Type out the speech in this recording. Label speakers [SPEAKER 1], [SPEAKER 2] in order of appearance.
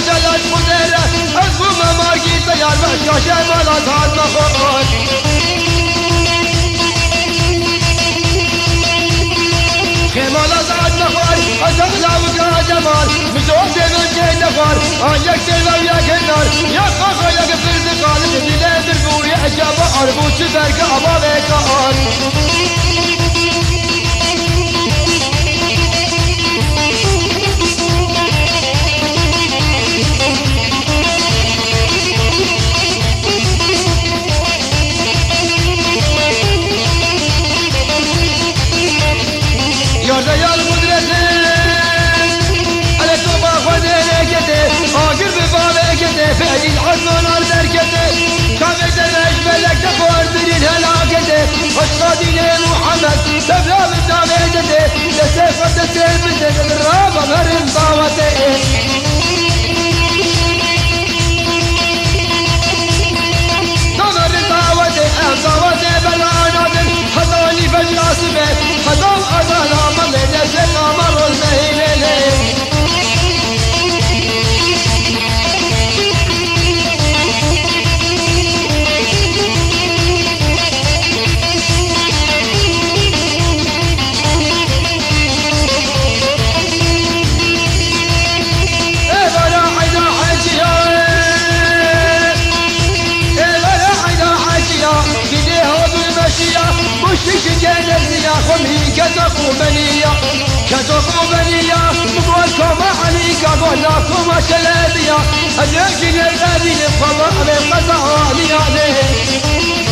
[SPEAKER 1] جلال مديرة أزوم ما جيت يا المشكشة ولا صار مخوض كمال زاد نخوار أزغلا وقا جمال مزوج من جي نخوار آيك سلو يك النار يا خاخا يك فرد قالب دلي دربوري أجاب عربو تبرك أبا بيكار فعلي الحزن والبركة كامل دمج ملك تفور برين هلاكته أصطادين محمد تبلا من داميته لسيفة تسيبته بالرابة مرن طاوته نظر طاوته طاوته بلانات حضاني فجاسمه حضان أضانا ملي نسل أمر المهيلين مشتك جنزيا خمي كتقو بنيا مقولكم عليك قولكم شلبيا أجيك الأبي الفضاء من قطع علي عليه